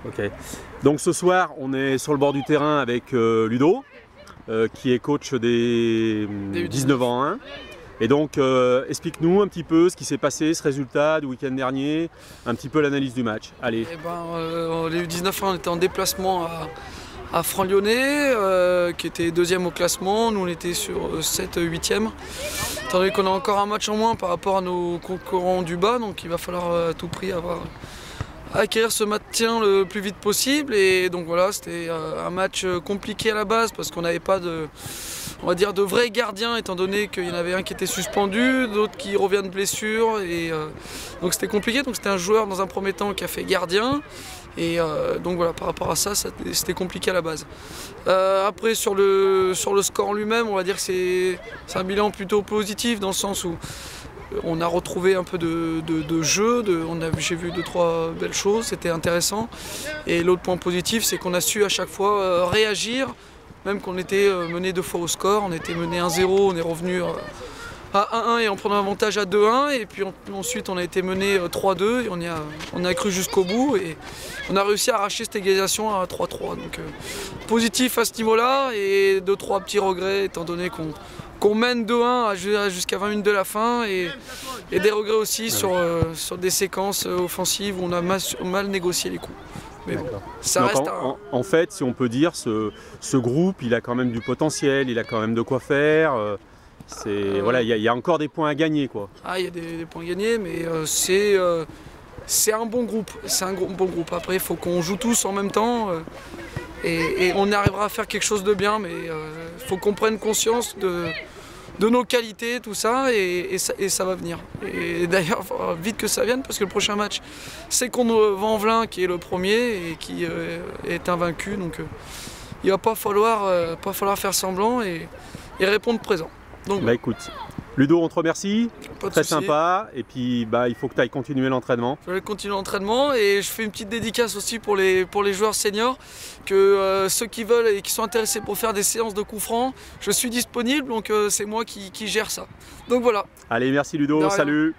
Ok. Donc ce soir, on est sur le bord du terrain avec Ludo, qui est coach des 19 ans 1. Et donc, explique-nous un petit peu ce qui s'est passé, ce résultat du week-end dernier, un petit peu l'analyse du match. Allez. Eh ben, les U19 on était en déplacement à Franc-Lyonnais, qui était deuxième au classement. Nous, on était sur 7-8e. Étant donné qu'on a encore un match en moins par rapport à nos concurrents du bas, donc il va falloir à tout prix acquérir ce maintien le plus vite possible. Et donc voilà, c'était un match compliqué à la base parce qu'on n'avait pas on va dire de vrais gardiens, étant donné qu'il y en avait un qui était suspendu, d'autres qui revient de blessure, et donc c'était compliqué. Donc c'était un joueur dans un premier temps qui a fait gardien, et donc voilà, par rapport à ça, c'était compliqué à la base. Après sur le score lui-même, on va dire que c'est un bilan plutôt positif dans le sens où on a retrouvé un peu de jeu, j'ai vu 2-3 belles choses, c'était intéressant. Et l'autre point positif, c'est qu'on a su à chaque fois réagir, même qu'on était mené 2 fois au score. On était mené 1-0, on est revenu à 1-1 et en prenant avantage à 2-1. Et puis ensuite on a été mené 3-2 et on a cru jusqu'au bout. Et on a réussi à arracher cette égalisation à 3-3. Donc positif à ce niveau-là, et 2-3 petits regrets étant donné qu'on mène 2-1 jusqu'à 20 minutes de la fin, et des regrets aussi sur des séquences offensives où on a mal négocié les coups. Mais bon, ça reste en fait, si on peut dire, ce groupe, il a quand même du potentiel, il a quand même de quoi faire. Voilà, il y a encore des points à gagner, quoi. Ah, il y a des points à gagner, mais c'est un bon groupe. C'est un bon groupe. Après, il faut qu'on joue tous en même temps. Et on arrivera à faire quelque chose de bien, mais il faut qu'on prenne conscience de nos qualités, tout ça, et ça va venir. Et d'ailleurs, vite que ça vienne, parce que le prochain match, c'est contre Vanvelin, qui est le premier et qui est invaincu. Donc il ne va pas falloir faire semblant et répondre présent. Donc, bah écoute, Ludo, on te remercie, très sympa, et puis il faut que tu ailles continuer l'entraînement. Je vais continuer l'entraînement, et je fais une petite dédicace aussi pour les joueurs seniors, que ceux qui veulent et qui sont intéressés pour faire des séances de coups francs, je suis disponible, donc c'est moi qui gère ça. Donc voilà. Allez, merci Ludo, salut.